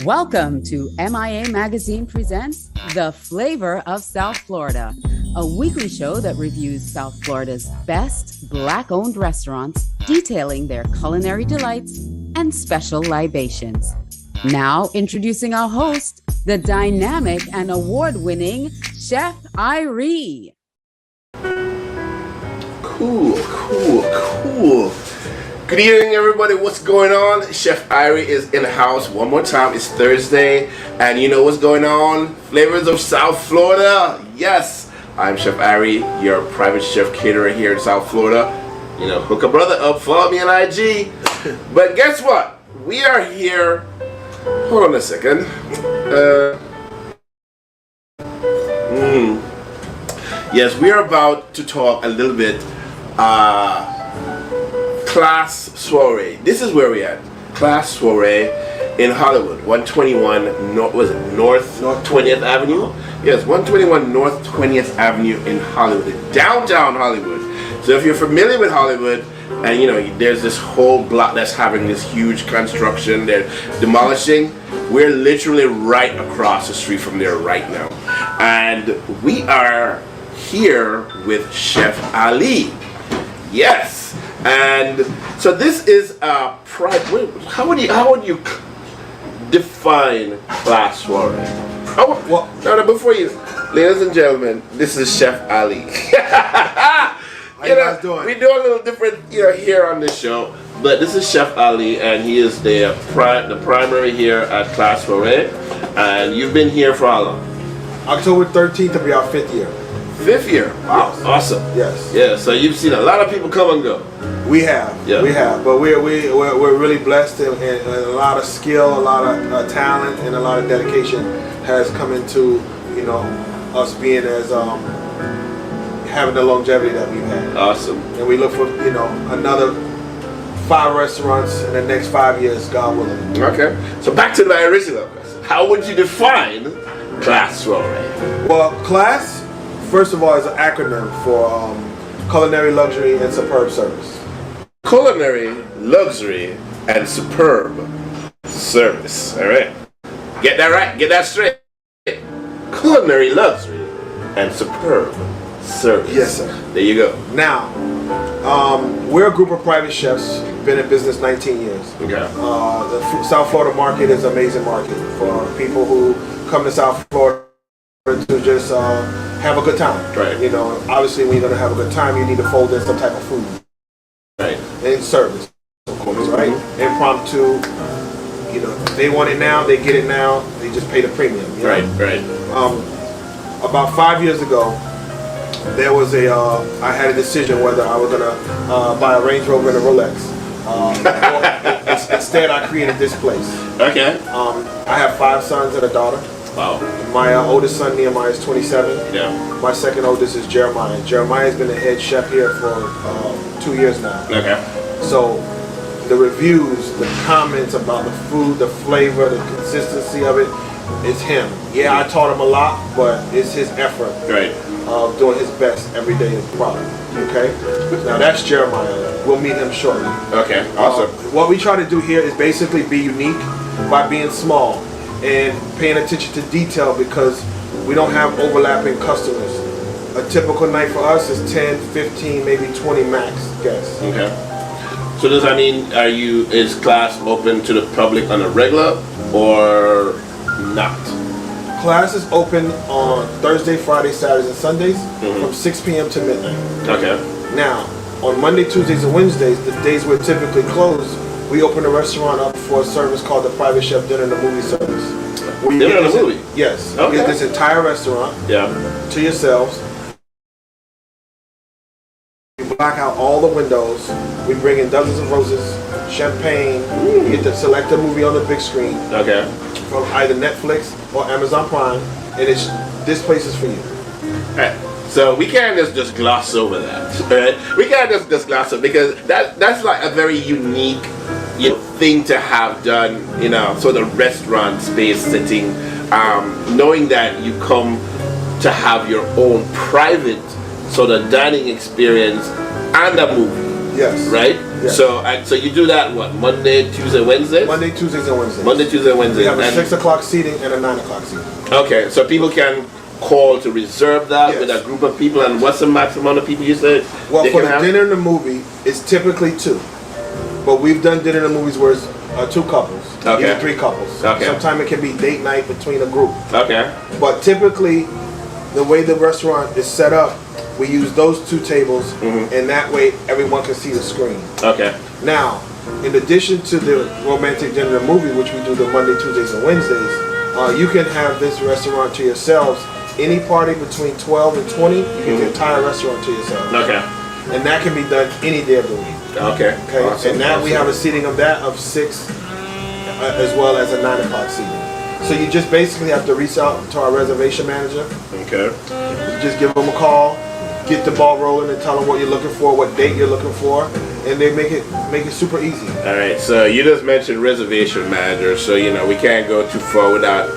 Welcome to MIA Magazine presents The Flavor of South Florida, a weekly show that reviews South Florida's best Black-owned restaurants, detailing their culinary delights and special libations. Now introducing our host, the dynamic and award-winning Chef Irie. Cool. Good evening, everybody. What's going on? Chef Irie is in the house one more time. It's Thursday, and you know what's going on? Flavors of South Florida. Yes, I'm Chef Irie, your private chef caterer here in South Florida. You know, hook a brother up, follow me on IG. But guess what? We are here. Hold on a second. Yes, we are about to talk a little bit. C.L.A.S.S soiree. This is where we at. C.L.A.S.S soiree in Hollywood, 121 North 20th Avenue. Yes, 121 North 20th Avenue in Hollywood, downtown Hollywood. So if you're familiar with Hollywood, and you know there's this whole block that's having this huge construction, they're demolishing. We're literally right across the street from there right now, and we are here with Chef Ali. Yes. And so this is a how would you define C.L.A.S.S soiree? Well, no, before you, ladies and gentlemen, this is Chef Ali. How you guys doing? We do a little different, here on this show, but this is Chef Ali, and he is the primary here at C.L.A.S.S soiree, and you've been here for how long? October 13th will be our 5th year. 5th year. Wow, yes. Awesome. Yes. Yeah. So you've seen a lot of people come and go. We have. Yeah. We have. But we're really blessed, and a lot of skill, a lot of talent, and a lot of dedication has come into us being as having the longevity that we've had. Awesome. And we look for another 5 restaurants in the next 5 years, God willing. Okay. So back to my original question. How would you define C.L.A.S.S soiree? Well, C.L.A.S.S, first of all, is an acronym for culinary, luxury, and superb service. Culinary, luxury, and superb service. All right. Get that right. Get that straight. Culinary, luxury, and superb service. Yes, sir. There you go. Now, we're a group of private chefs. Been in business 19 years. Okay. The South Florida market is an amazing market for people who come to South Florida to just have a good time. Right. Obviously, when you're gonna have a good time, you need to fold in some type of food. Right. And service, of course, right? Impromptu. They want it now, they get it now. They just pay the premium. Right. About 5 years ago, there was I had a decision whether I was gonna buy a Range Rover and a Rolex. Instead, I created this place. Okay. I have 5 sons and a daughter. Wow. My oldest son, Nehemiah, is 27. Yeah. My second oldest is Jeremiah. Jeremiah has been the head chef here for 2 years now. Okay. So the reviews, the comments about the food, the flavor, the consistency of it, it's him. Yeah, I taught him a lot, but it's his effort of doing his best every day in the product. Okay? Now that's Jeremiah. We'll meet him shortly. Okay, awesome. What we try to do here is basically be unique by being small and paying attention to detail, because we don't have overlapping customers. A typical night for us is 10, 15, maybe 20 max guests. Okay. So does that mean is C.L.A.S.S open to the public on a regular or not? C.L.A.S.S is open on Thursday, Friday, Saturdays, and Sundays from 6 p.m. to midnight. Okay. Now, on Monday, Tuesdays, and Wednesdays, the days we're typically closed, we open the restaurant up for a service called the Private Chef Dinner and the Movie service. Dinner and a movie? Yes. Okay. You get this entire restaurant to yourselves. You black out all the windows. We bring in dozens of roses, champagne. You get to select a movie on the big screen. Okay. From either Netflix or Amazon Prime, and this place is for you. All right. So we can't just gloss over that, right? We can't just gloss over, because that's like a very unique thing to have done, sort of restaurant space setting, knowing that you come to have your own private sort of dining experience and a movie. Yes. Right? Yes. So you do that what? Monday, Tuesday, Wednesday? Monday, Tuesdays, and Wednesdays. Monday, Tuesday, and Wednesday. We have a 6 o'clock seating and a 9 o'clock seating. Okay, so people can call to reserve that with a group of people, and what's the maximum amount of people you said? Well, for the dinner and the movie, it's typically 2. But we've done dinner and the movies where it's 2 couples, even 3 couples. Okay. Sometimes it can be date night between a group. Okay. But typically, the way the restaurant is set up, we use those 2 tables, and that way everyone can see the screen. Okay. Now, in addition to the romantic dinner and movie, which we do the Monday, Tuesdays, and Wednesdays, you can have this restaurant to yourselves. Any party between 12 and 20, you get the entire restaurant to yourselves. Okay. And that can be done any day of the week. Okay. Okay. Awesome. And now we have a seating of that of 6, as well as a 9 o'clock seating. So you just basically have to reach out to our reservation manager. Okay. You just give them a call, get the ball rolling, and tell them what you're looking for, what date you're looking for, and they make it super easy. All right. So you just mentioned reservation manager, so we can't go too far without.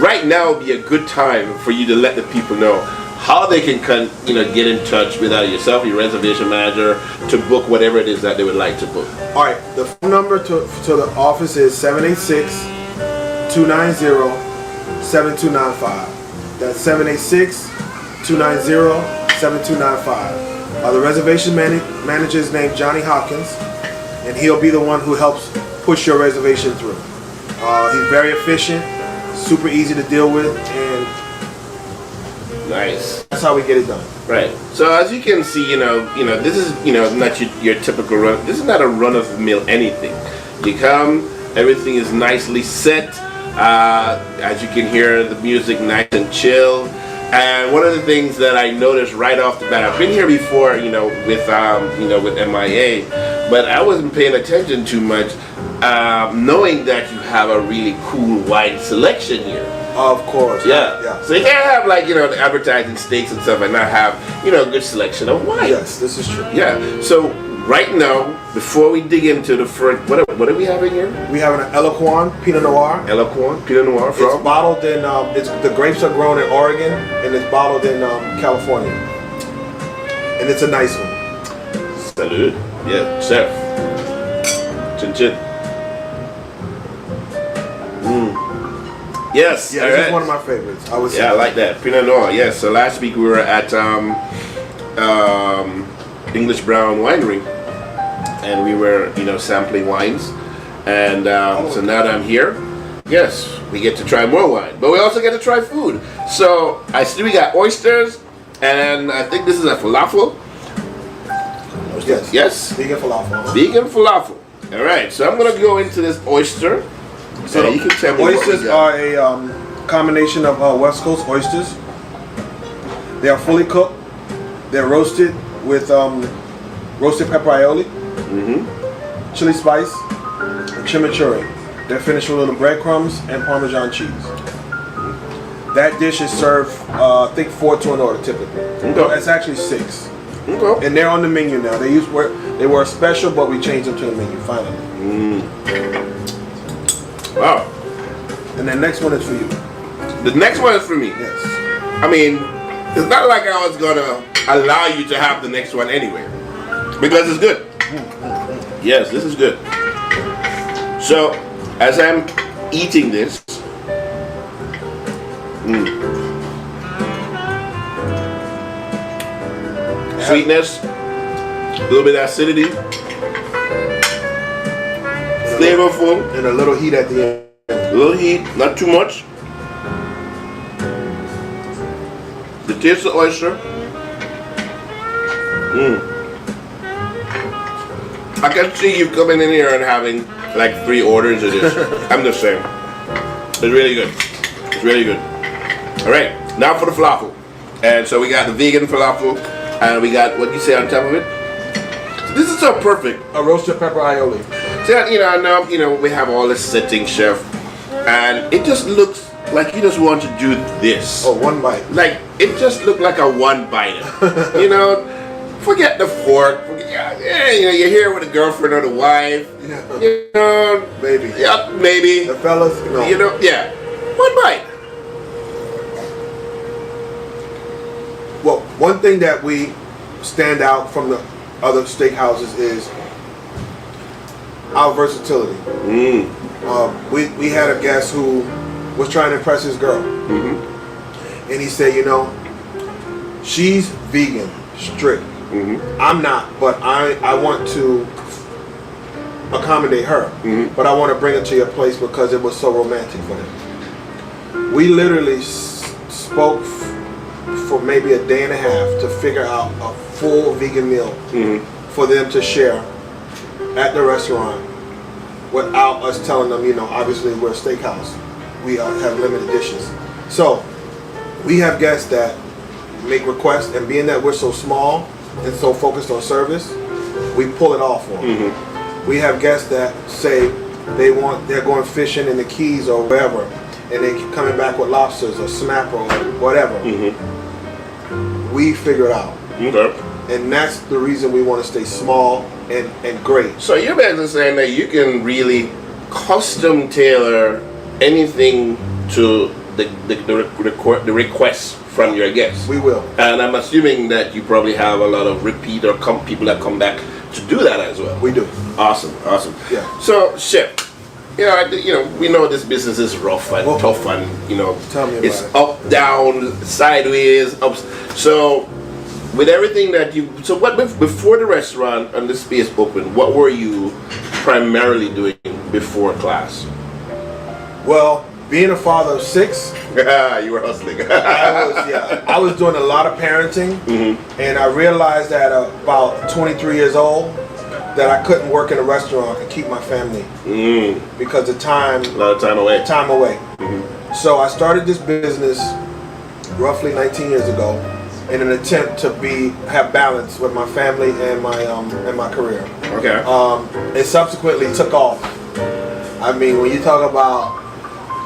Right now would be a good time for you to let the people know how they can get in touch with either yourself, your reservation manager, to book whatever it is that they would like to book. All right. The phone number to the office is 786-290-7295. That's 786-290-7295. The reservation manager is named Johnny Hopkins, and he'll be the one who helps push your reservation through. He's very efficient, super easy to deal with, and nice. That's how we get it done. Right. So as you can see, this is not your typical run. This is not a run of the mill anything. You come, everything is nicely set. As you can hear, the music nice and chill. And one of the things that I noticed right off the bat, I've been here before, with MIA, but I wasn't paying attention too much, knowing that you have a really cool wine selection here. Of course. Yeah. So you can't have the advertising steaks and stuff and not have a good selection of wine. Yes, this is true. Yeah. So right now, before we dig into the first, what do we have in here? We have an Eloquon Pinot Noir. Eloquon Pinot Noir from? It's bottled in. The grapes are grown in Oregon, and it's bottled in California. And it's a nice one. Salud. Yeah, chef. Chin chin. Yes. Yeah, this is one of my favorites. I would say. Yeah, I like that. Pinot Noir, yes. So last week we were at English Brown Winery, and we were, sampling wines. And so now that I'm here, yes, we get to try more wine. But we also get to try food. So I see we got oysters, and I think this is a falafel. Yes. Yes? Vegan falafel. Vegan falafel. All right, so I'm going to go into this oyster. So you can tell me oysters are a combination of West Coast oysters. They are fully cooked. They're roasted with roasted pepper aioli, chili spice, and chimichurri. They're finished with little breadcrumbs and Parmesan cheese. That dish is served, I think 4 to an order typically. Okay. It's actually 6. Okay. And they're on the menu now. They were special, but we changed them to the menu finally. Wow. And the next one is for you. The next one is for me. Yes. I mean, it's not like I was gonna allow you to have the next one anyway, because it's good. Yes, this is good. So, as I'm eating this, sweetness, a little bit of acidity, flavorful, And a little heat at the end. a little heat, not too much. The taste of oyster. I can see you coming in here and having like 3 orders of this. I'm just saying. It's really good. It's really good. All right, now for the falafel. And so we got the vegan falafel, and we got what you say on top of it. So this is so perfect. A roasted pepper aioli. So now we have all this setting, chef, and it just looks like you just want to do this. Oh, one bite. Like it just looked like a one-biter. Forget the fork. You're here with a girlfriend or the wife. Maybe. Yeah, maybe. The fellas, no. Yeah. One bite. Well, one thing that we stand out from other steakhouses is our versatility. We had a guest who was trying to impress his girl, and he said, you know, she's vegan, strict. I'm not, but I want to accommodate her, but I want to bring her to your place because it was so romantic for him. We literally spoke for maybe a day and a half to figure out a full vegan meal for them to share at the restaurant without us telling them, you know, obviously we're a steakhouse. We have limited dishes. So we have guests that make requests, and being that we're so small and so focused on service, we pull it off for them. We have guests that say they're going fishing in the Keys or wherever, and they keep coming back with lobsters or snapper or whatever. We figure it out. And that's the reason we want to stay small and great. So you're basically saying that you can really custom tailor anything to the requests from your guests. We will. And I'm assuming that you probably have a lot of repeat or people that come back to do that as well. We do. Awesome. Yeah. So, Chef, we know this business is rough and tough, and tell me about it's it. up, down, sideways, up. So, with everything that what before the restaurant and the space opened, what were you primarily doing before class? Well, being a father of 6, you were hustling. I was doing a lot of parenting, and I realized that about 23 years old that I couldn't work in a restaurant and keep my family because a lot of time away. So I started this business roughly 19 years ago in an attempt to have balance with my family and my career. Okay. It subsequently took off. I mean, when you talk about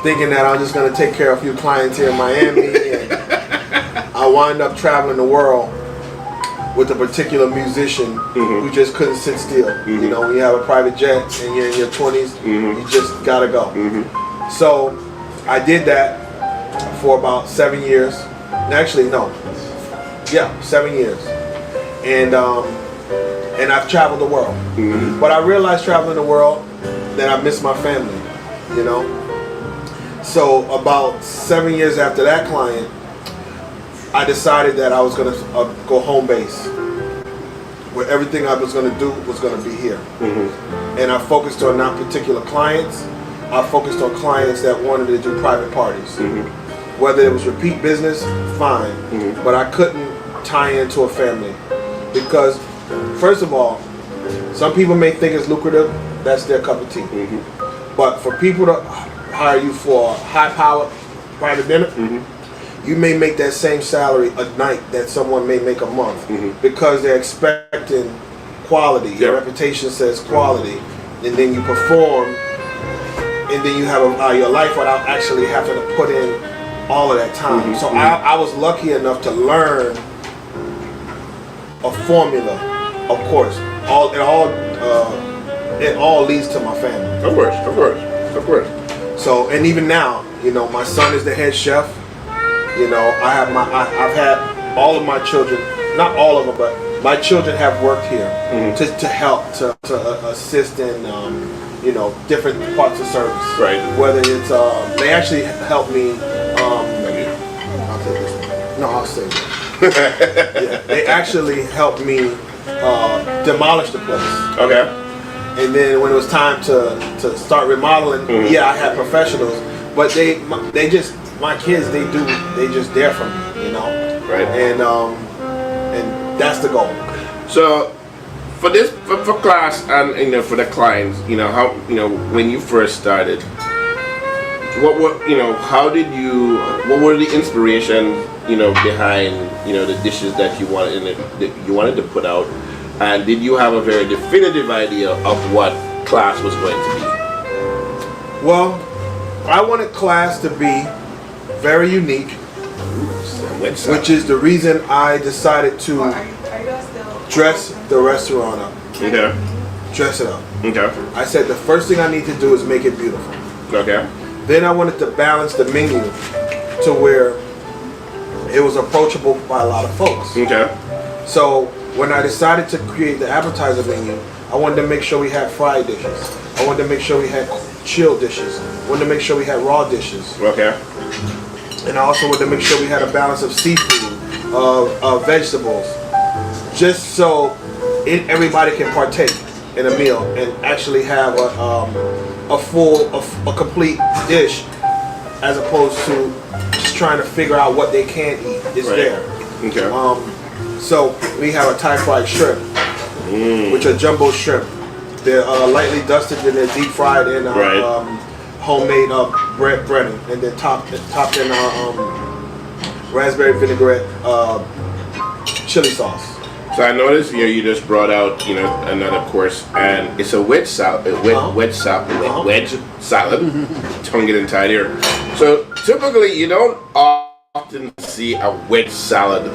thinking that I'm just going to take care of a few clients here in Miami, and I wind up traveling the world with a particular musician who just couldn't sit still. You know, when you have a private jet and you're in your 20s, you just gotta go. So I did that for about 7 years. Actually, no. Yeah, 7 years. And I've traveled the world. But I realized traveling the world that I miss my family, you know. So about 7 years after that client, I decided that I was going to go home base, where everything I was going to do was going to be here. And I focused on not particular clients. I focused on clients that wanted to do private parties. Whether it was repeat business, fine. But I couldn't tie into a family because, first of all, some people may think it's lucrative. That's their cup of tea. But for people to hire you for a high-powered private dinner, you may make that same salary a night that someone may make a month because they're expecting quality. Your reputation says quality, and then you perform, and then you have your life without actually having to put in all of that time. So I was lucky enough to learn a formula. Of course, it all leads to my family. Of course. So, and even now, you know, my son is the head chef. You know, I've had all of my children, not all of them, but my children have worked here to help, to assist in, you know, different parts of service. Right. Whether it's, they actually helped me, I'll take this one. No, I'll save it. Yeah, they actually helped me demolish the place. Okay. And then when it was time to start remodeling, I had professionals, but my kids, they just there for me, you know. Right. And that's the goal. So for class and for the clients, how when you first started, what were the inspirations behind the dishes that you wanted to put out, and did you have a very definitive idea of what class was going to be? Well, I wanted class to be very unique, which is the reason I decided to dress the restaurant up. Okay. Dress it up. Okay. I said the first thing I need to do is make it beautiful. Okay. Then I wanted to balance the menu to where it was approachable by a lot of folks. Okay. So when I decided to create the appetizer menu, I wanted to make sure we had fried dishes. I wanted to make sure we had chilled dishes. I wanted to make sure we had raw dishes. Okay. And I also wanted to make sure we had a balance of seafood, of vegetables, just so everybody can partake in a meal and actually have a complete dish, as opposed to just trying to figure out what they can eat. It's there. Okay. So we have a Thai fried shrimp, which are jumbo shrimp. They're lightly dusted and they're deep fried in homemade breading, and then topped in raspberry vinaigrette chili sauce. So I noticed you just brought out another course, and it's a wedge salad. Wedge salad. Tongue getting tied here. So typically you don't often see a wedge salad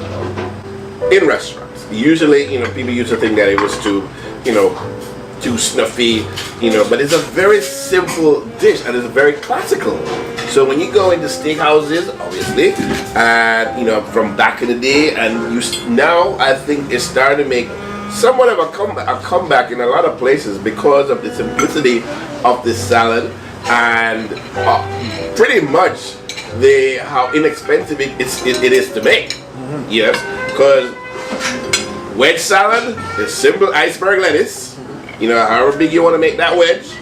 in restaurants. Usually, people used to think that it was too snuffy, but it's a very simple dish and it's very classical. So when you go into steakhouses, obviously, and from back in the day, and now I think it's starting to make somewhat of a comeback in a lot of places because of the simplicity of this salad and pretty much how inexpensive it is to make. Yes, because wedge salad is simple iceberg lettuce. However big you want to make that wedge,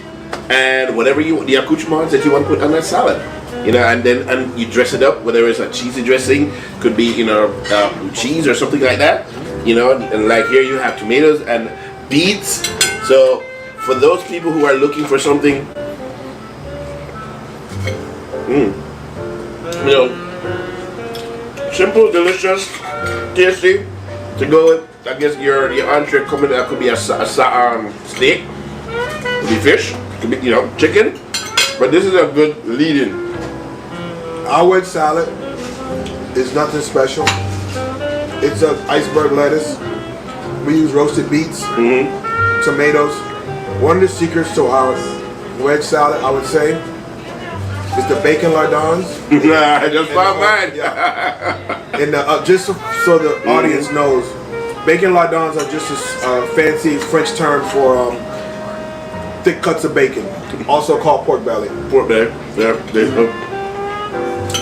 and whatever the accoutrements that you want to put on that salad, and you dress it up, whether it's a cheesy dressing, could be blue cheese or something like that, and like here you have tomatoes and beets. So for those people who are looking for something, simple, delicious, tasty, to go with. I guess your entree coming that could be a steak, could be fish, could be chicken, but this is a good lead-in. Our wedge salad is nothing special. It's an iceberg lettuce. We use roasted beets, tomatoes. One of the secrets to our wedge salad, I would say, is the bacon lardons. Nah, I just found mine. And just so the audience knows, bacon lardons are just a fancy French term for thick cuts of bacon, also called pork belly. Pork belly. Yeah.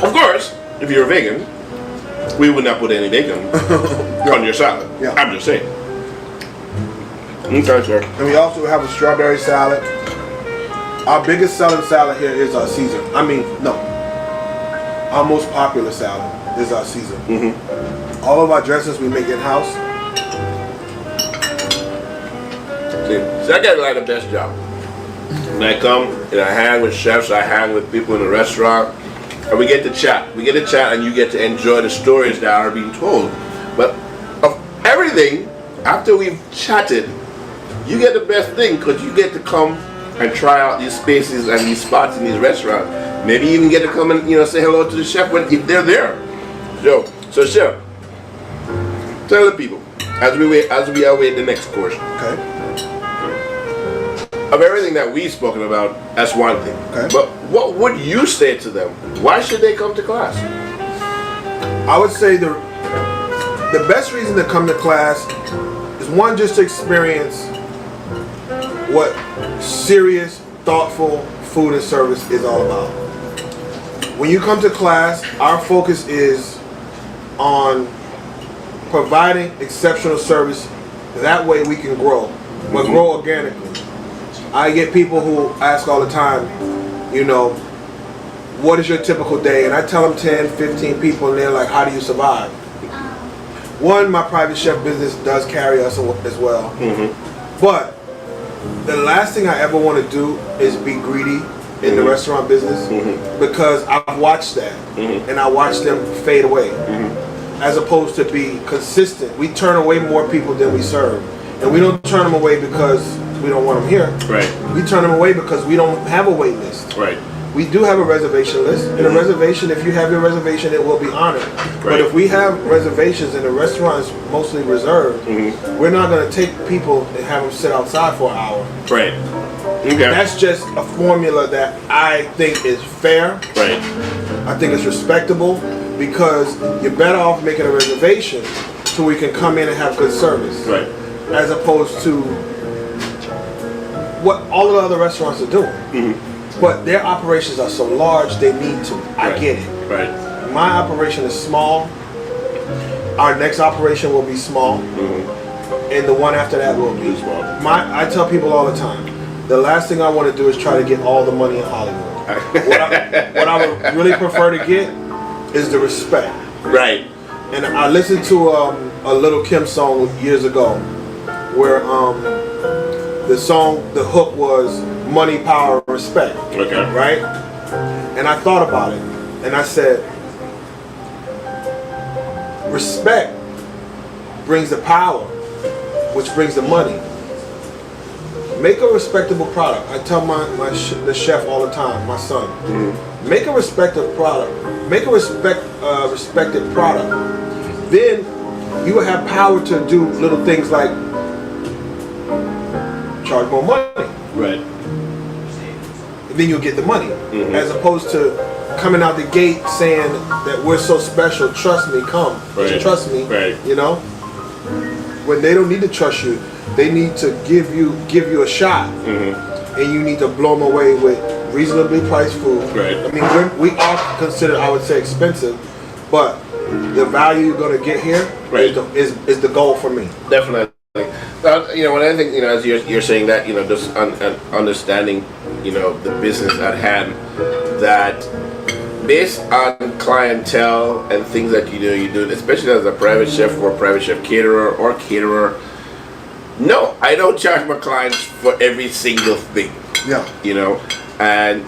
Of course, if you're a vegan, we would not put any bacon on your salad. Yeah. I'm just saying. Okay, sir. And we also have a strawberry salad. Our biggest selling salad here is our Caesar. Our most popular salad is our Caesar. All of our dressings we make in-house. See, I got the best job. When I come and I hang with chefs, I hang with people in the restaurant, and we get to chat. We get to chat, and you get to enjoy the stories that are being told. But of everything, after we've chatted, you get the best thing, because you get to come and try out these spaces and these spots in these restaurants. Maybe even get to come and say hello to the chef if they're there. So chef, tell the people as we await the next course. Okay. Of everything that we've spoken about, that's one thing. Okay. But what would you say to them? Why should they come to class? I would say the best reason to come to class is one, just to experience what serious, thoughtful food and service is all about. When you come to class, our focus is on providing exceptional service. That way we can grow, but grow organically. I get people who ask all the time, what is your typical day? And I tell them 10, 15 people, and they're like, how do you survive? One, my private chef business does carry us as well. But the last thing I ever want to do is be greedy in the restaurant business, because I've watched that, and I watched them fade away. As opposed to be consistent. We turn away more people than we serve. And we don't turn them away because we don't want them here. Right. We turn them away because we don't have a wait list. Right. We do have a reservation list. And a reservation, if you have your reservation, it will be honored. Right. But if we have reservations and the restaurant is mostly reserved, we're not going to take people and have them sit outside for an hour. Right. Okay. That's just a formula that I think is fair. Right. I think it's respectable, because you're better off making a reservation so we can come in and have good service. Right. As opposed to what all the other restaurants are doing. Mm-hmm. But their operations are so large, they need to. I get it. Right. My operation is small. Our next operation will be small. Mm-hmm. And the one after that will be small. I tell people all the time, the last thing I want to do is try to get all the money in Hollywood. what I would really prefer to get is the respect. Right. And I listened to a Little Kim song years ago where the hook was money, power, respect. Okay. Right? And I thought about it and I said, respect brings the power, which brings the money. Make a respectable product. I tell the chef all the time, my son, make a respected product. Make a respected product. Then you will have power to do little things like charge more money. Right. And then you'll get the money. As opposed to coming out the gate saying that we're so special, trust me, come. Right. Trust me. Right. You know? When they don't need to trust you, they need to give you a shot. And you need to blow them away with reasonably priced food. Right. I mean, we are considered, I would say, expensive, but the value you're going to get here is the goal for me. Definitely. When I think, as you're saying that, just understanding, the business at hand, that based on clientele and things that you do, especially as a private chef or private chef caterer. No, I don't charge my clients for every single thing. Yeah. And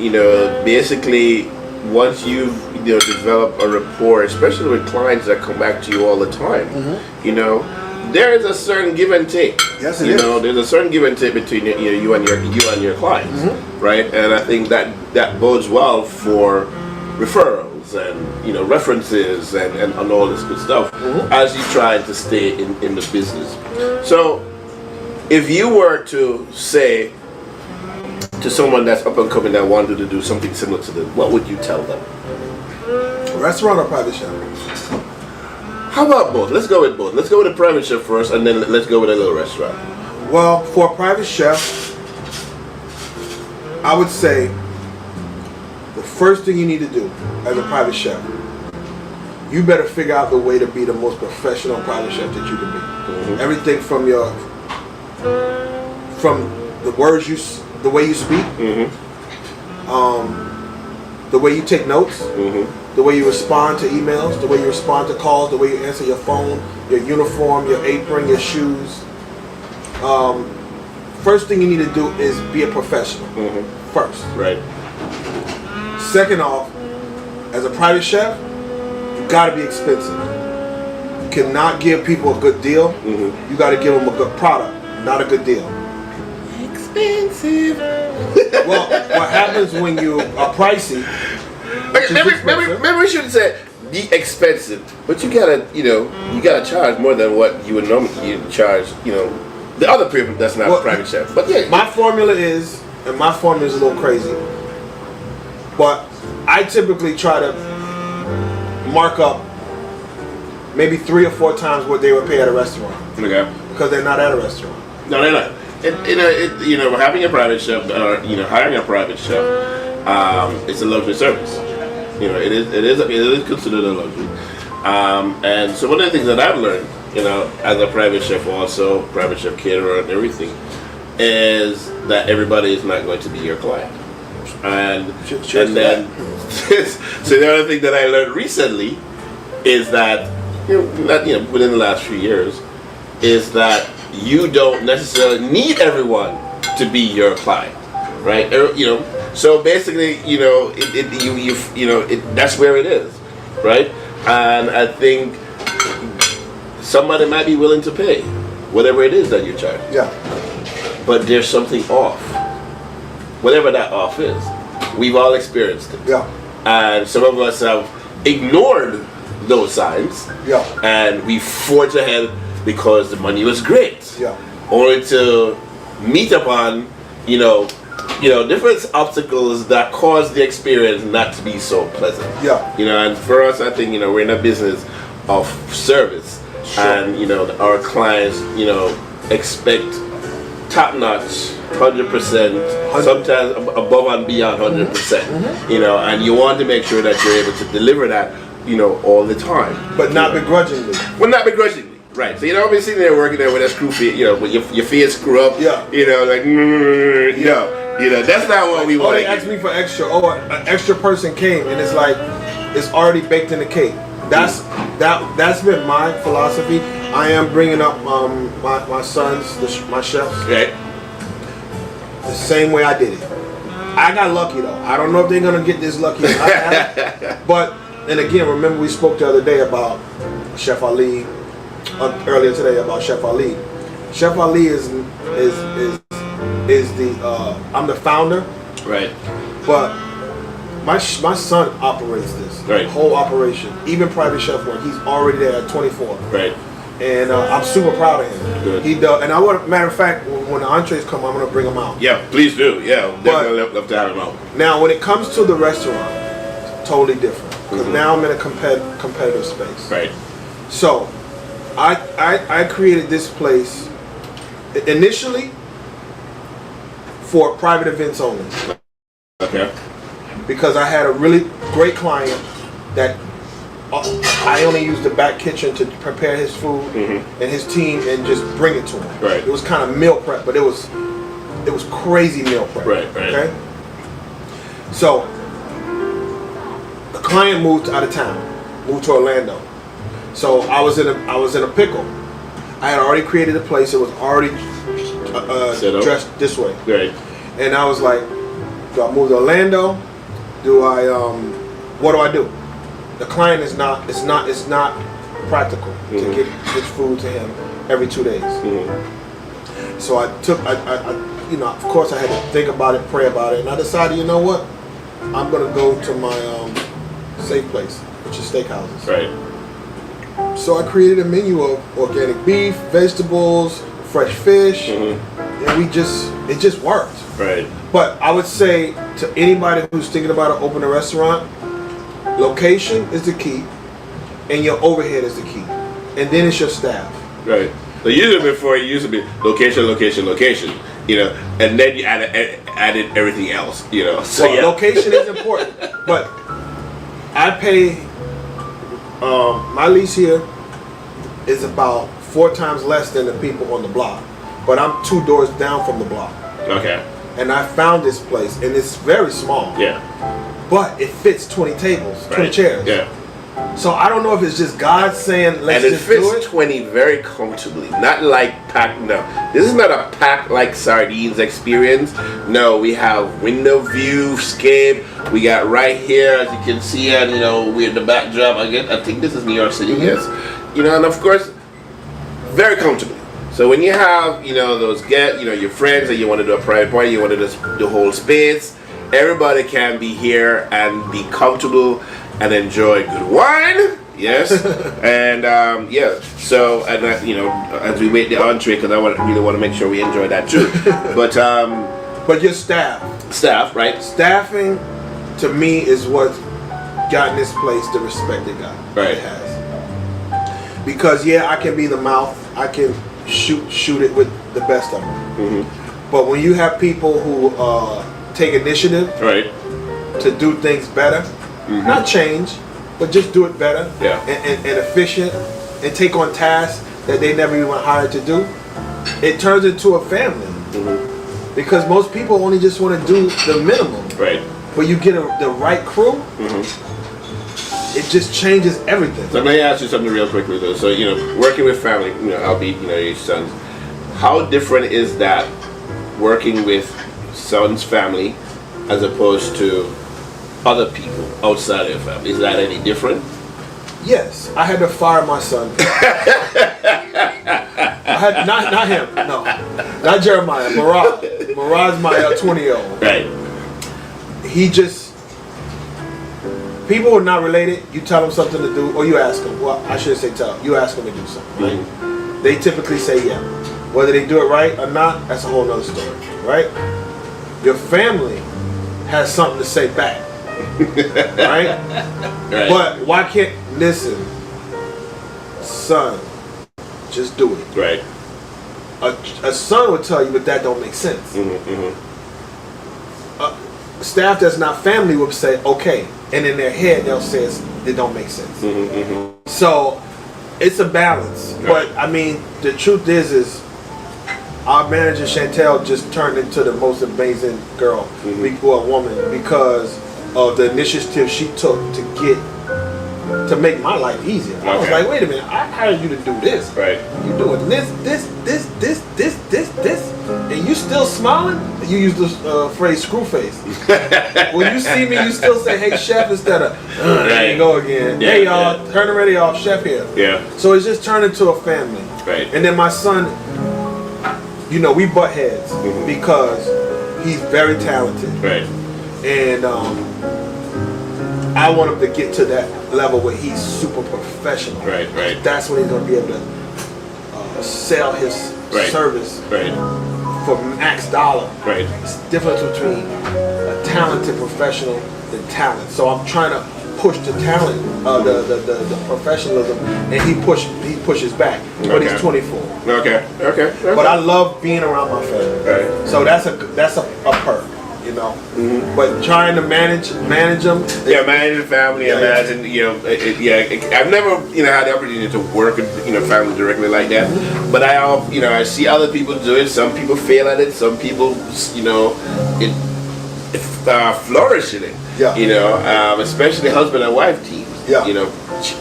basically once you've developed a rapport, especially with clients that come back to you all the time, there is a certain give and take. Yes, it is. There's a certain give and take between you and your clients, right? And I think that bodes well for referrals and references and all this good stuff as you try to stay in the business. So if you were to say to someone that's up and coming that wanted to do something similar to this, what would you tell them? Restaurant or private chef? How about both? Let's go with both. Let's go with a private chef first, and then let's go with a little restaurant. Well, for a private chef, I would say the first thing you need to do as a private chef, you better figure out the way to be the most professional private chef that you can be. Everything from the words the way you speak, the way you take notes, the way you respond to emails, the way you respond to calls, the way you answer your phone, your uniform, your apron, your shoes. First thing you need to do is be a professional. First. Right. Second off, as a private chef, you got to be expensive. You cannot give people a good deal. You got to give them a good product, not a good deal. Expensive. Well, what happens when you are pricey? Maybe we shouldn't say be expensive, but you gotta charge more than what you would normally charge. The other people that's not a private chef. But yeah, my formula is a little crazy, but I typically try to mark up maybe 3 or 4 times what they would pay at a restaurant. Okay. Because they're not at a restaurant. No, they're not. Having a private chef, hiring a private chef, it's a luxury service. It is considered a luxury. And so one of the things that I've learned, as a private chef, also private chef caterer and everything, is that everybody is not going to be your client. And then so the other thing that I learned recently is that within the last few years is that you don't necessarily need everyone to be your client, right? So basically, that's where it is, right? And I think somebody might be willing to pay whatever it is that you charge. Yeah. But there's something off. Whatever that off is. We've all experienced it. Yeah. And some of us have ignored those signs. Yeah. And we forged ahead because the money was great. Yeah. Only to meet upon, different obstacles that cause the experience not to be so pleasant. Yeah. And for us, I think, we're in a business of service. Sure. And, you know, our clients, you know, expect top-notch, 100%, sometimes above and beyond 100%, you know, and you want to make sure that you're able to deliver that, you know, all the time. But not begrudgingly. Well, not begrudgingly. Right, so you don't be sitting there working there with a screw feet, you know, with your feet screw up, you know, like, you know, that's not what we want. Oh, they asked me for extra. Oh, an extra person came, and it's like, it's already baked in the cake. That's been my philosophy. I am bringing up my sons, my chefs, right, the same way I did it. I got lucky though. I don't know if they're gonna get this lucky, but and again, remember we spoke the other day about Chef Ali. Earlier today about Chef Ali. Chef Ali is the I'm the founder, right? But my son operates this whole operation, even private chef work. He's already there at 24, right? And I'm super proud of him. Good. He does, and I want. Matter of fact, when the entrees come, I'm gonna bring them out. Yeah, please do. Yeah, definitely love to have them out. Now, when it comes to the restaurant, it's totally different because now I'm in a competitive space, right? So. I created this place initially for private events only. Okay. Because I had a really great client that I only used the back kitchen to prepare his food and his team and just bring it to him. Right. It was kind of meal prep, but it was crazy meal prep. Right. Okay. So the client moved out of town, moved to Orlando. So I was in a pickle. I had already created a place. It was already dressed this way. Right. And I was like, do I move to Orlando? What do I do? The client it's not practical to get food to him every 2 days. So I you know, of course I had to think about it, pray about it, and I decided, you know what? I'm gonna go to my safe place, which is steakhouses. Right. So I created a menu of organic beef, vegetables, fresh fish, and it just worked. Right. But I would say to anybody who's thinking about opening a restaurant, location is the key, and your overhead is the key, and then it's your staff. Right. So usually before it used to be location, you know, and then you added everything else, you know. So well, location is important, but I pay. My lease here is about 4 times less than the people on the block, but I'm 2 doors down from the block. Okay. And I found this place, and it's very small. Yeah. But it fits 20 tables, 20 chairs. Yeah. So I don't know if it's just God saying let's just do it. And it fits 20 very comfortably, not like packed. No, this is not a packed like sardines experience. No, we have window view, scape. We got right here, as you can see, and you know we're in the backdrop. I think this is New York City. Yes, you know, and of course, very comfortably. So when you have those your friends, and you want to do a private party, you want to do the whole space. Everybody can be here and be comfortable and enjoy good wine. Yes, and So as we wait the entree, because I really want to make sure we enjoy that too. But your staff, right? Staffing, to me, is what gotten this place the respect it has. Because I can be the mouth, I can shoot it with the best of them. But when you have people who take initiative, right, to do things better, not change, but just do it better, and efficient, and take on tasks that they never even hired to do, it turns into a family. Because most people only just want to do the minimum. Right. But you get the right crew, it just changes everything. So let me ask you something real quickly though. So working with family, albeit your sons, how different is that working with son's family as opposed to other people outside of your family? Is that any different? Yes, I had to fire my son. I had not him, no, not Jeremiah. Marad's my 20-year-old. Right. He just, people who are not related, you tell them something to do, or you ask them. Well, I shouldn't say tell. You ask them to do something. Right? They typically say yeah. Whether they do it right or not, that's a whole other story. Right? Your family has something to say back. Right? Right. But why can't, listen, son, Just do it. Right. A son would tell you, but that don't make sense. Staff that's not family would say, okay, and in their head they'll say it don't make sense. So it's a balance. Right. But I mean, the truth is our manager Chantel just turned into the most amazing girl, or woman, because of the initiative she took to make my life easier. I was like, wait a minute, I hired you to do this. Right. You doing this, and you still smiling? You use the phrase screw face. When you see me, you still say, hey, chef, instead of, there you go again. Yeah, hey, y'all, turn the radio off, chef here. Yeah. So it's just turned into a family. Right. And then my son, you know, we butt heads because he's very talented. Right. And I want him to get to that level where he's super professional. Right. That's when he's going to be able to sell his service for max dollar. Right. It's the difference between a talented professional and talent. So I'm trying to push the talent, the professionalism, and he pushes back. But he's 24. Okay. But I love being around my family. Right. So that's a perk. You know, but trying to manage them. Yeah, manage the family. Imagine, you know, I've never, had the opportunity to work with, family directly like that. But I see other people do it. Some people fail at it. Some people, flourish in it. Yeah. Especially husband and wife teams. Yeah.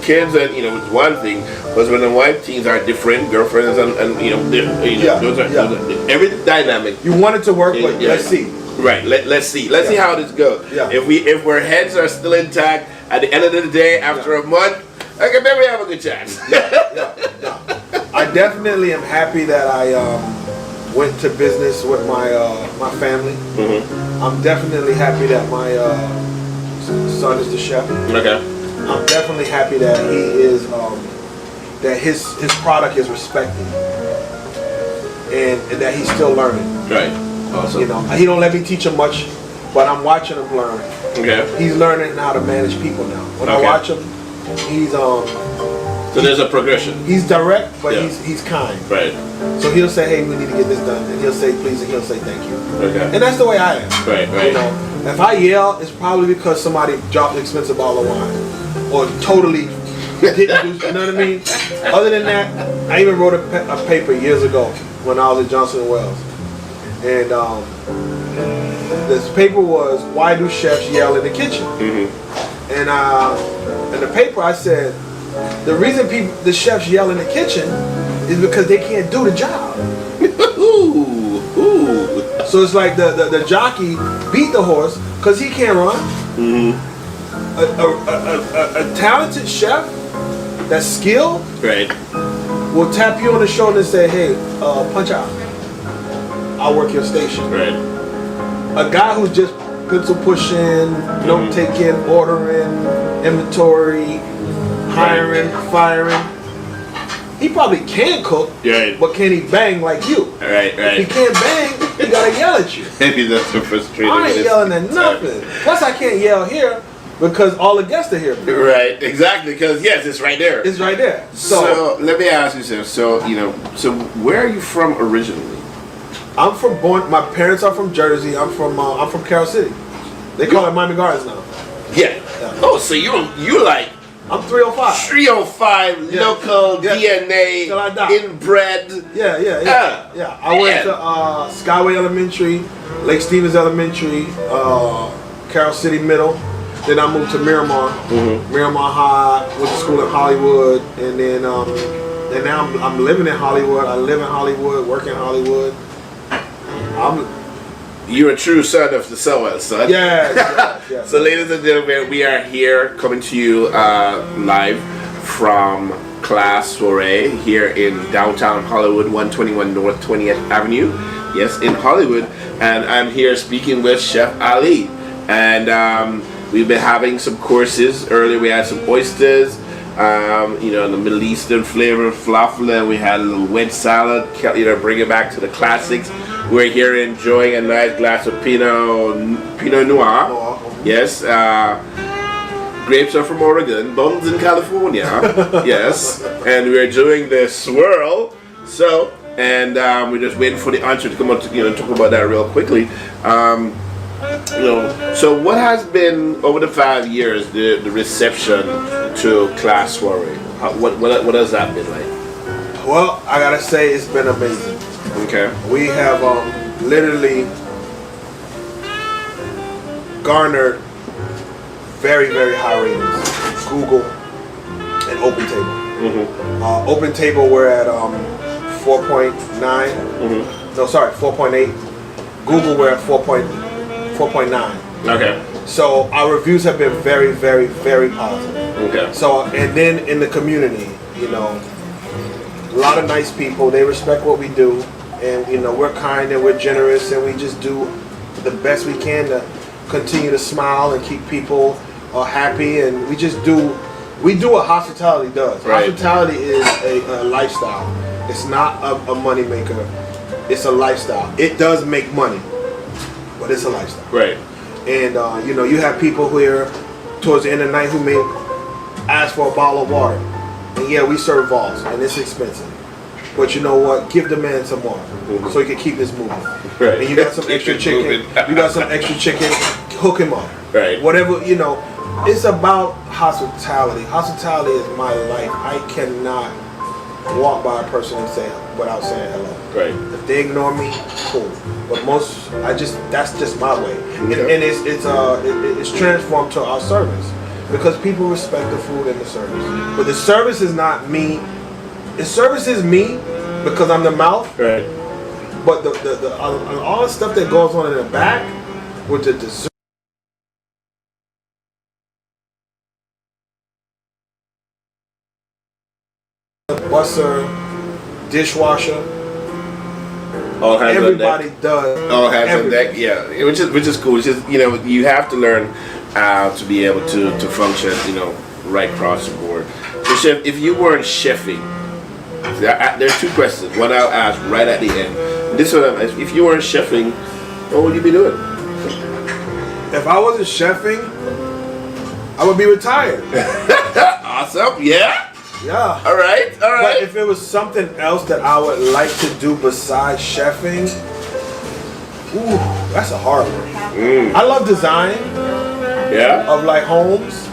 Kids and it's one thing. Husband and wife teams are different. Girlfriends and those are every dynamic. You want it to work, but let's see. Right. Let's see how this goes. Yeah. If our heads are still intact at the end of the day after a month, okay, maybe we have a good chance. I definitely am happy that I went to business with my my family. I'm definitely happy that my son is the chef. Okay. I'm definitely happy that he is that his product is respected and that he's still learning. Right. Awesome. He don't let me teach him much, but I'm watching him learn. Okay. He's learning how to manage people now. When I watch him, he's So there's a progression. He's direct, but he's kind. Right. So he'll say, "Hey, we need to get this done," and he'll say, "Please," and he'll say, "Thank you." Okay. And that's the way I am. Right. If I yell, it's probably because somebody dropped an expensive bottle of wine, or totally didn't do. You know what I mean? Other than that, I even wrote a paper years ago when I was at Johnson & Wales. And this paper was, why do chefs yell in the kitchen? And in the paper I said, the reason the chefs yell in the kitchen is because they can't do the job. So it's like the jockey beat the horse because he can't run. A talented chef that's skilled will tap you on the shoulder and say, hey, punch out. I'll work your station. Right. A guy who's just pencil pushing, note taking, ordering, inventory, hiring, firing. He probably can cook, but can he bang like you? Right. If he can't bang, he gotta yell at you. Maybe that's so frustrating. I ain't yelling at nothing. Plus, I can't yell here because all the guests are here. Right. Exactly. Because it's right there. It's right there. So let me ask you, sir. So where are you from originally? I'm my parents are from Jersey. I'm from Carroll City. They call it Miami Gardens now. Yeah. Oh, so you like I'm 305. 305 local DNA inbred. Yeah. I went to Skyway Elementary, Lake Stevens Elementary, Carroll City Middle. Then I moved to Miramar. Miramar High, went to school in Hollywood, and then and now I'm living in Hollywood. I live in Hollywood, work in Hollywood. You're a true son of the C.L.A.S.S, son. Yeah. So, ladies and gentlemen, we are here coming to you live from C.L.A.S.S Soiree here in downtown Hollywood, 121 North 20th Avenue. Yes, in Hollywood. And I'm here speaking with Chef Ali. And we've been having some courses. Earlier we had some oysters. The Middle Eastern flavor, falafel, and we had a little wedge salad, bring it back to the classics. We're here enjoying a nice glass of Pinot Noir. Yes. Grapes are from Oregon, buns in California. Yes, and we're doing the swirl. So, and we're just waiting for the answer to come out to talk about that real quickly. So what has been over the 5 years the reception to Class Soiree? What has that been like? Well, I gotta say it's been amazing. Okay. We have literally garnered very, very high ratings. Google and OpenTable. Mm-hmm. OpenTable we're at 4.9. Mm-hmm. No, sorry, 4.8. Google we're at 4.9. Okay. So our reviews have been very, very, very positive. Okay. So, and then in the community, a lot of nice people. They respect what we do, and we're kind and we're generous, and we just do the best we can to continue to smile and keep people happy. And we do what hospitality does. Right. Hospitality is a lifestyle. It's not a money maker. It's a lifestyle. It does make money, but it's a lifestyle. Right. And you have people here towards the end of the night who may ask for a bottle of water. And yeah, we serve Vols, and it's expensive. But you know what? Give the man some more, so he can keep this moving. Right. And you got some extra chicken. You got some extra chicken. Hook him up. Right. Whatever, it's about hospitality. Hospitality is my life. I cannot walk by a person without saying hello. Right. If they ignore me, cool. But that's just my way. Okay. And it's transformed to our service, because people respect the food and the service. But the service is not me. The service is me because I'm the mouth. Right. But the all the stuff that goes on in the back with the dessert. Busser, dishwasher. All hands Everybody on deck. does. All hands on everything. deck. Yeah, which is cool. It's just you have to learn to be able to function. Right across the board. So, chef, if you weren't chefing, there's two questions. One I'll ask right at the end. This one, if you weren't chefing, what would you be doing? If I wasn't chefing, I would be retired. Awesome. Yeah. Yeah. All right. But if it was something else that I would like to do besides chefing, that's a hard one. I love design. Yeah. Of like homes.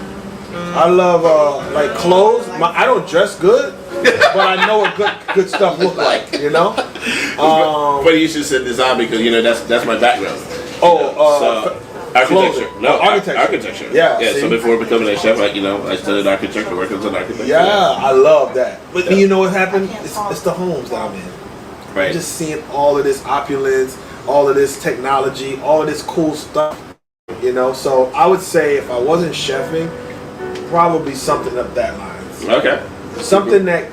I love like clothes. I don't dress good, but I know what good stuff look like. But you should say design because that's my background. Architecture. Clothing. No, architecture. Architecture. Yeah. Yeah. See? So before becoming a chef, I studied architecture, worked as an architect. Yeah, I love that. But you know what happened? It's the homes that I'm in. Right. Just seeing all of this opulence, all of this technology, all of this cool stuff. So I would say if I wasn't chefing, probably something up that lines. Okay. Something that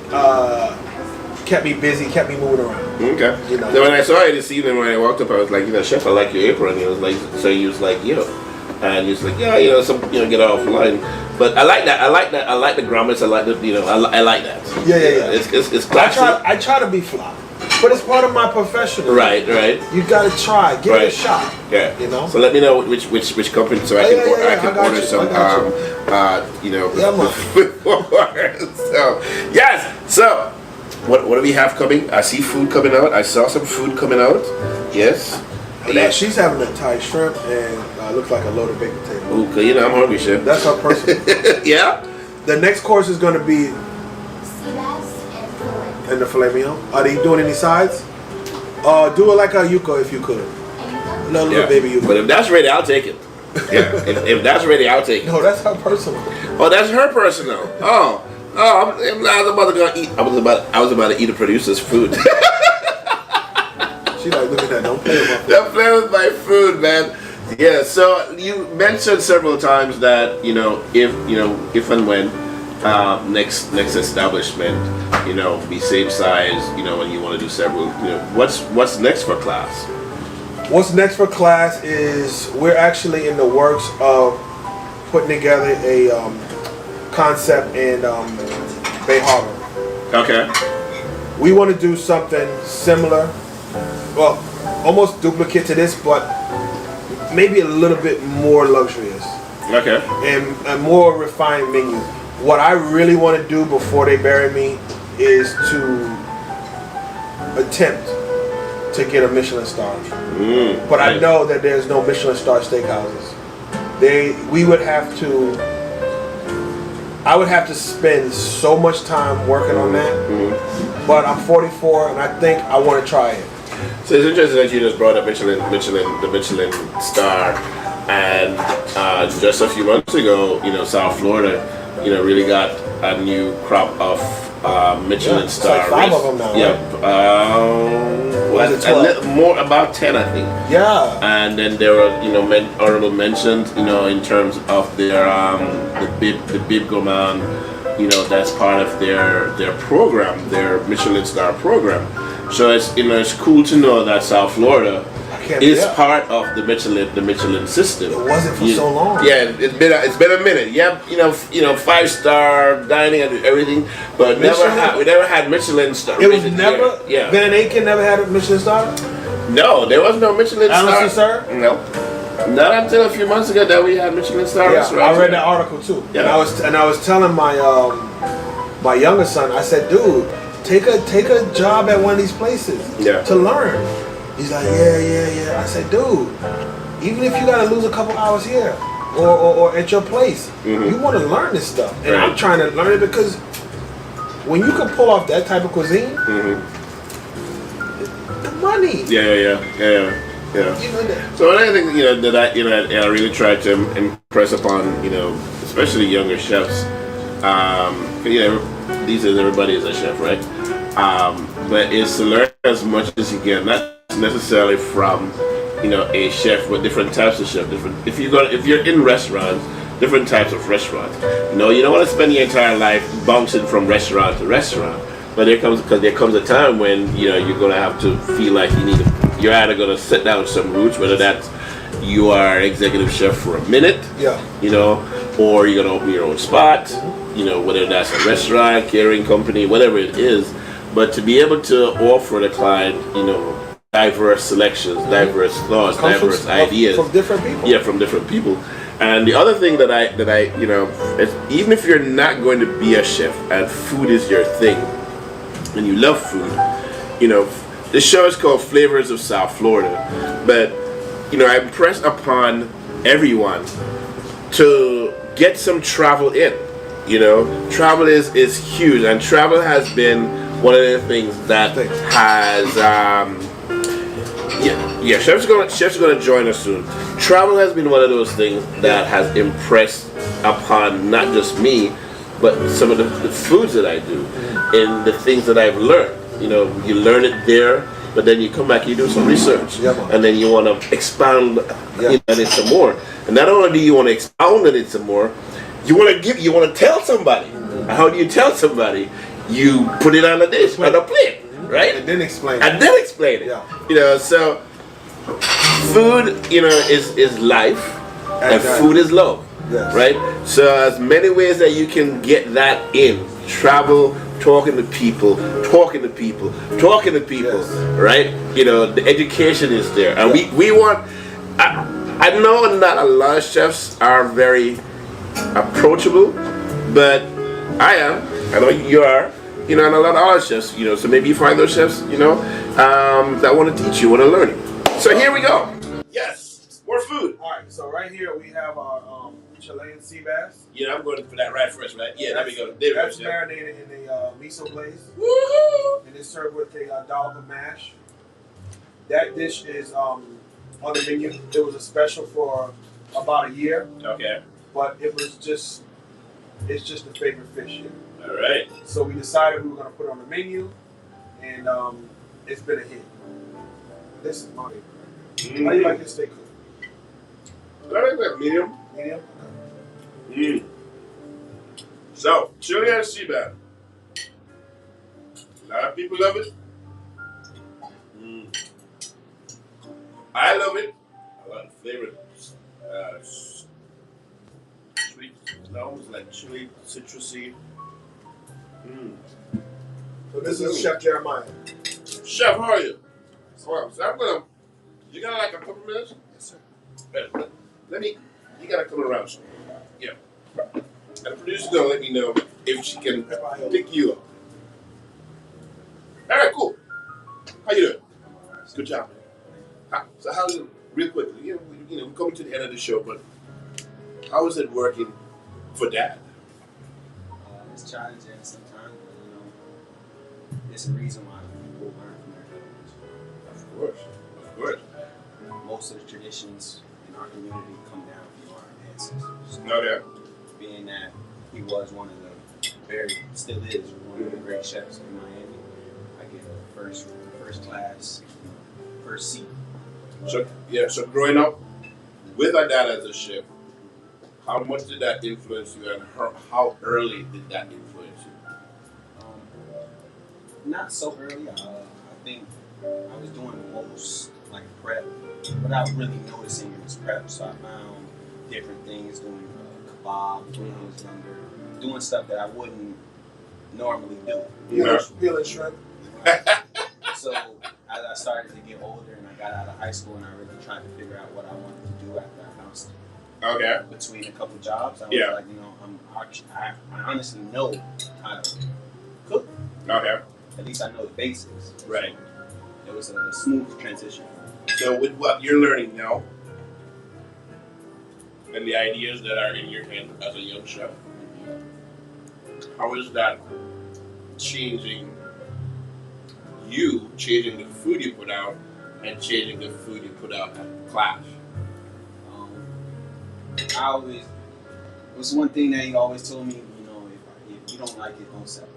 kept me busy, kept me moving around. Okay. So when I saw you this evening when I walked up, I was like, chef, I like your apron. He was like, so he was like, and he was like, yeah, get offline. But I like that. I like the grommets. I like the, I like that. Yeah. It's classy. I try to be fly, but it's part of my profession. Right. You gotta try, give it a shot. Yeah. So let me know which company so I can order some. So yes. So. What do we have coming? I see food coming out. I saw some food coming out. Yes. Yeah, she's having a Thai shrimp and looks like a loaded baked potato. Ooh, cause I'm hungry, chef. That's her personal. Yeah. The next course is going to be C.L.A.S.S and the filet mignon. Are they doing any sides? Do it like a yuca if you could. Little baby yuca. But if that's ready, I'll take it. Yeah. if that's ready, I'll take it. No, that's her personal. Oh, that's her personal. Oh, I was about to go eat. I was about to eat a producer's food. She like, look at that. Don't play with my food. Don't play with my food, man. Yeah. So you mentioned several times that if and when next establishment, be same size, when you want to do several, what's next for Class? What's next for Class is we're actually in the works of putting together a concept in Bay Harbor. Okay. We want to do something similar, well, almost duplicate to this, but maybe a little bit more luxurious. Okay. And more refined menus. What I really want to do before they bury me is to attempt to get a Michelin star. But I know that there's no Michelin star steakhouses. I would have to spend so much time working on that. But I'm 44 and I think I want to try it. So it's interesting that you just brought up the Michelin star, and just a few months ago, South Florida, really got a new crop of Michelin star. It's like 5 of them now. Yep. Right? A little more, about 10, I think. Yeah. And then there were, honorable mentions, in terms of their the Bib Gourmand, that's part of their program, their Michelin star program. So it's cool to know that South Florida is part of the Michelin system. It wasn't for so long. Yeah, it's been a minute. Yep, 5-star dining and everything, but we never had Michelin star. It was never. Yeah. Van Aken never had a Michelin star. No, there was no Michelin star. Sir? No. Not until a few months ago that we had Michelin star restaurants. I read that article too. Yeah. And I was telling my my younger son, I said, dude, take a job at one of these places to learn. He's like, yeah. I said, dude, even if you gotta lose a couple hours here or at your place, you want to learn this stuff. And I'm trying to learn it because when you can pull off that type of cuisine, the money. Yeah. So one of the things that I really try to impress upon especially younger chefs, these days everybody is a chef, right? But is to learn as much as you can, not necessarily from a chef, but different types of chef. If you're in restaurants, different types of restaurants. You don't want to spend your entire life bouncing from restaurant to restaurant. But there comes a time when you're gonna have to feel like you're either gonna set down some roots, whether that's you are executive chef for a minute, or you're gonna open your own spot, whether that's a restaurant, catering company, whatever it is. But to be able to offer the client, diverse selections, diverse thoughts, diverse ideas from different people. Yeah, from different people. And the other thing that I is even if you're not going to be a chef and food is your thing, and you love food, the show is called Flavors of South Florida. But I impress upon everyone to get some travel in. Travel is huge, and travel has been one of the things that has chefs are gonna join us soon. Travel has been one of those things that has impressed upon not just me, but some of the foods that I do and the things that I've learned. You learn it there, but then you come back, you do some research, and then you want to expound on it some more. And not only do you want to expound on it some more, you want to tell somebody. How do you tell somebody? You put it on a dish, on a plate, right? And then explain it. Yeah. So food, is life, and food is love, right? So as many ways that you can get that in, travel, talking to people, right? The education is there, and we want. I know not a lot of chefs are very approachable, but I am. I know you are. And a lot of other chefs, so maybe you find those chefs, that want to teach you, want to learn it. So here we go. Yes, more food. All right, so right here we have our Chilean sea bass. Yeah, I'm going for that right first, right? Yeah, there we go. That's marinated in a miso glaze. Woohoo! And it's served with a dollop of mash. That dish is on the menu. It was a special for about a year. Okay. But it's just a favorite fish here. All right. So we decided we were going to put it on the menu, and it's been a hit. This is my favorite. How do you like your steak cooked? I like that medium. Medium? Okay. So, Chilean sea bass. A lot of people love it. I love it. I love the flavor. Sweet, almost like chili, citrusy. So this is Chef Jeremiah. Chef, how are you? So I'm gonna. You got like a couple minutes? Yes, sir. You gotta come around. Yeah. And the producer's gonna let me know if she can pick you up. All right, cool. How you doing? Good job. So how's it, real quickly? We're coming to the end of the show, but how is it working for Dad? It's challenging sometimes, but it's a reason why people learn from their elders. Of course. Most of the traditions in our community come down from our ancestors. No doubt. Being that he was one of the still is one of the great chefs in Miami, I get a first class, first seat. So growing up with our dad as a chef, how much did that influence you, and how early did that influence you? Not so early. I think I was doing most like prep without really noticing it was prep. So I found different things doing kebabs when I was younger, doing stuff that I wouldn't normally do. Peeling shrimp. So as I started to get older and I got out of high school and I really tried to figure out what I wanted to do after I bounced between a couple jobs, I was like, I honestly know how to cook. Okay. At least I know the basics. Right. It was a smooth transition. So with what you're learning now, and the ideas that are in your head as a young chef, how is that changing the food you put out, and changing the food you put out at Clash? It was one thing that he always told me, if you don't like it, don't sell it.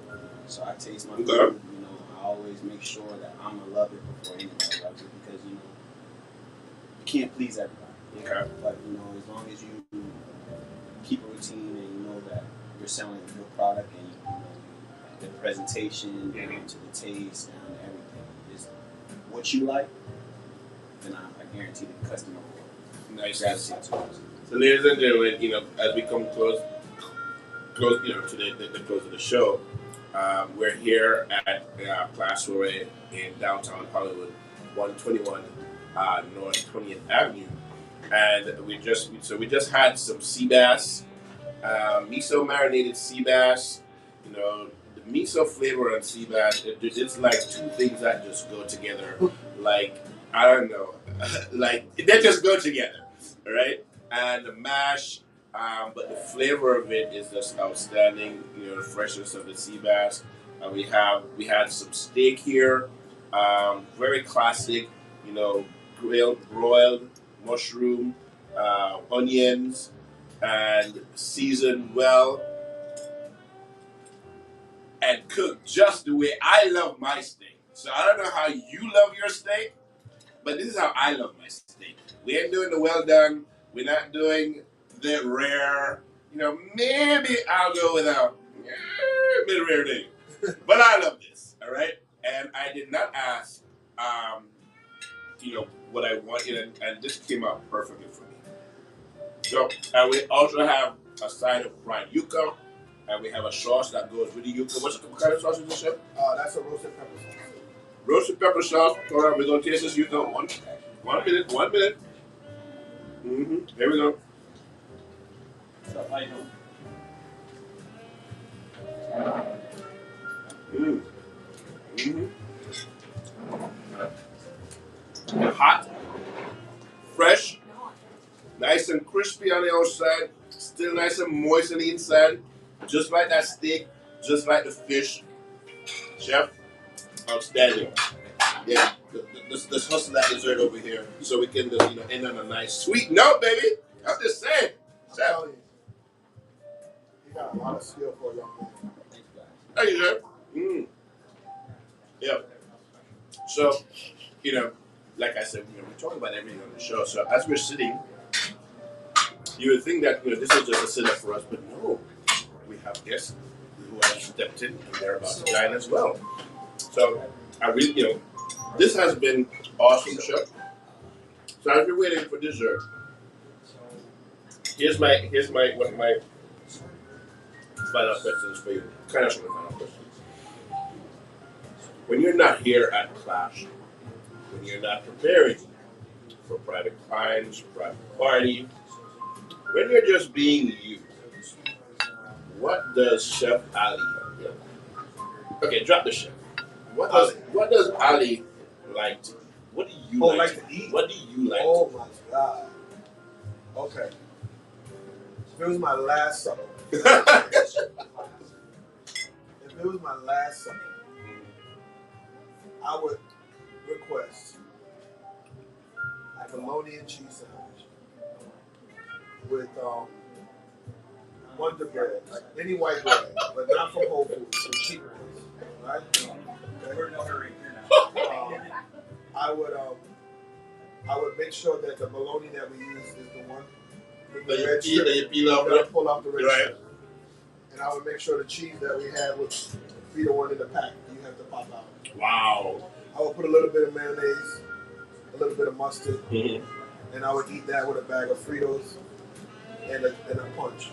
So I taste my food, I always make sure that I'm gonna love it before anybody loves it, because you can't please everybody. Okay. But as long as you keep a routine and you know that you're selling a good product, and the presentation, down to the taste, down to everything is what you like, then I guarantee the customer will gravitate to it. So, ladies and gentlemen, as we come close, to the close of the show, we're here at C.L.A.S.S in downtown Hollywood, 121 North 20th Avenue, and we just had some sea bass, miso marinated sea bass. The miso flavor on sea bass, it's like two things that just go together. Like, I don't know, like they just go together, right? And the mash, but the flavor of it is just outstanding. The freshness of the sea bass. We had some steak here, very classic. Broiled mushroom, onions, and seasoned well, and cooked just the way I love my steak. So I don't know how you love your steak, but this is how I love my steak. We ain't doing the well done. We're not doing the rare. Maybe I'll go with a bit rare thing. But I love this, all right? And I did not ask, what I wanted, and this came out perfectly for me. So, and we also have a side of fried yuca, and we have a sauce that goes with the yuca. What kind of sauce is this, chef? That's a roasted pepper sauce. Roasted pepper sauce. All right, we're going to taste this yuca. One minute. Here we go. So how you doing? Hot, fresh, nice and crispy on the outside, still nice and moist on the inside, just like that steak, just like the fish. Chef, outstanding. Yeah, let's hustle that dessert over here so we can end on a nice sweet note, baby. I'm just saying. Chef. You got a lot of skill for a young man. Thank you, chef. Yeah. So, like I said, we're talking about everything on the show. So as we're sitting, you would think that this is just a setup for us, but no, we have guests who have stepped in and they're about to dine as well. So I really, this has been awesome, chef. So as we're waiting for dessert, here's one of my final questions for you. Kind of some final questions. When you're not here at Clash, when you're not preparing for private clients, private party, when you're just being you, What does Chef Ali? Okay, drop the chef. What does Ali like to eat? What do you like to eat? What do you like? Oh my God. Okay. If it was my last supper. If it was my last supper, I would request a bologna and cheese sandwich with Wonder bread, like any white bread, but not from Whole Foods, some cheap ones, right? Okay. I would make sure that the bologna that we use is the one with the red strip. You peel off You gotta pull off the red right. strip. And I would make sure the cheese that we had would be the one in the pack. You have to pop out. Wow. I would put a little bit of mayonnaise, a little bit of mustard, and I would eat that with a bag of Fritos and a punch.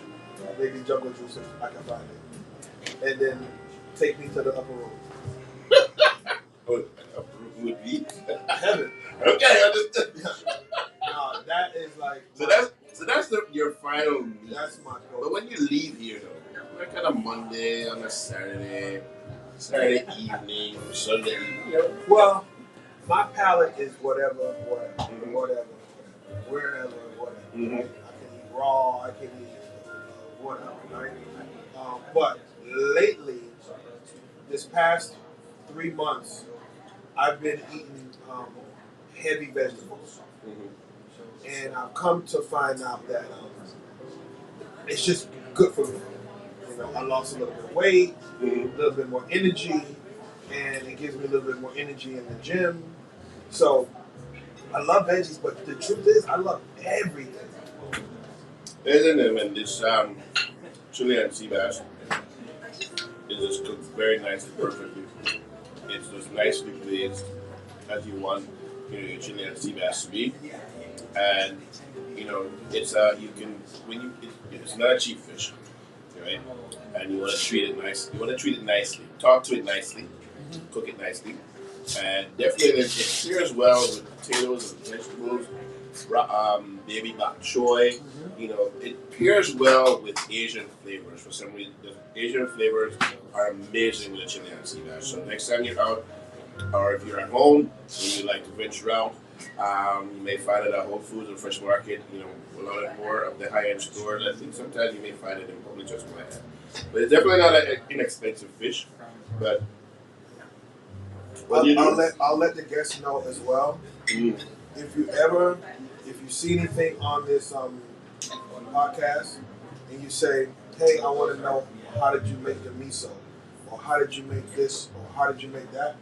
Maybe jungle juice if I can find it. And then take me to the upper room. Upper room would be Heaven. Okay, understood. No, that is like So that's your final meal. that's my goal. But when you leave here though, like on a Monday, on a Saturday evening, Sunday evening. Well, my palate is whatever, wherever, whatever. Mm-hmm. I can eat raw, I can eat whatever, right? But lately, this past 3 months, I've been eating heavy vegetables. And I've come to find out that it's just good for me. You know, I lost a little bit of weight, a little bit more energy, and it gives me a little bit more energy in the gym. So I love veggies, but the truth is, I love everything. Isn't it when this Chilean sea bass is just cooked very nicely, perfectly. It's just nicely glazed as you want, your Chilean sea bass to be, and it's it's not a cheap fish, right? And you want to treat it nice. You want to treat it nicely. Talk to it nicely. Cook it nicely, and definitely it pairs well with potatoes and vegetables. Baby bok choy. It pairs well with Asian flavors. For some reason, the Asian flavors are amazing with a Chilean sea bass. So next time you're out, or if you're at home and you like to venture out, you may find it at Whole Foods or Fresh Market. A lot of more of the high-end stores. I think sometimes you may find it in Publix just like that. But it's definitely not an inexpensive fish. But I'll let the guests know as well. If you see anything on this podcast and you say, hey, I want to know how did you make the miso, or how did you make this, or how did you make that,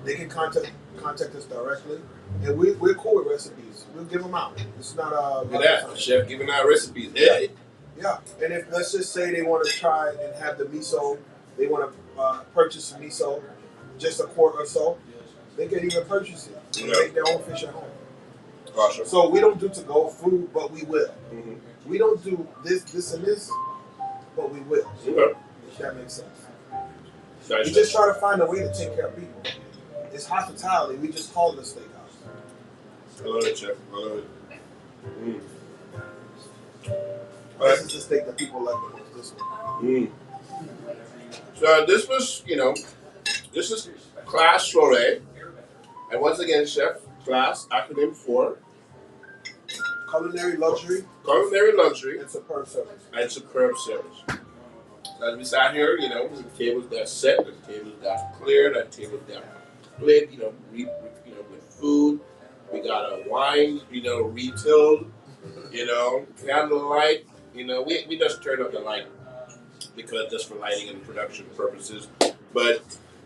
they can contact us directly, and we're cool with recipes. We'll give them out. It's not a look at that, chef giving out recipes. Hey. Yeah, and if let's just say they want to try and have the miso, they want to purchase some miso, just a quart or so, they can even purchase it and make their own fish at home. Awesome. So we don't do to-go food, but we will. We don't do this, and this, but we will. Okay. If that makes sense. Nice. We just try to find a way to take care of people. It's hospitality. We just call it a steakhouse. I love it, chef. I love it. This is the steak that people like the most. This one. So this was, this is C.L.A.S.S soiree. And once again, chef, C.L.A.S.S, acronym for Culinary luxury. Culinary luxury. And superb service. And superb service. So as we sat here, the tables got set, the tables got cleared, the tables got split, with food. We got a wine, refilled, candlelight. We just turned up the light because just for lighting and production purposes. But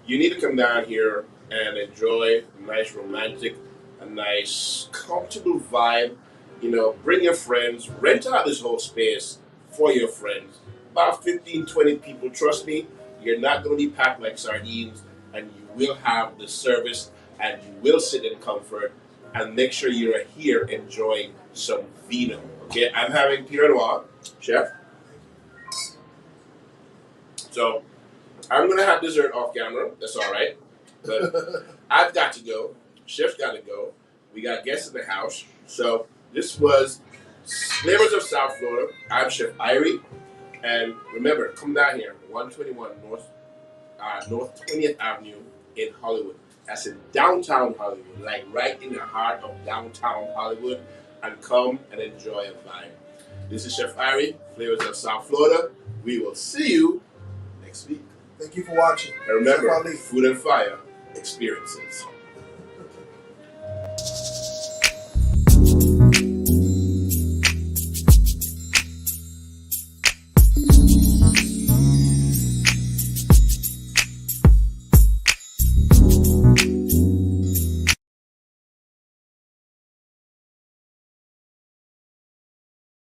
you need to come down here and enjoy a nice romantic, a nice comfortable vibe. Bring your friends, rent out this whole space for your friends. About 15, 20 people. Trust me, you're not going to be packed like sardines, and you will have the service, and you will sit in comfort, and make sure you're here enjoying some vino. Okay, I'm having Pinot Noir, chef. So I'm going to have dessert off camera. That's all right. But I've got to go. Chef's got to go. We got guests in the house. So this was Flavors of South Florida. I'm Chef Irie. And remember, come down here, 121 North 20th Avenue in Hollywood. That's in downtown Hollywood, like right in the heart of downtown Hollywood. And come and enjoy a vibe. This is Chef Irie, Flavors of South Florida. We will see you next week. Thank you for watching. And remember, food and fire experiences.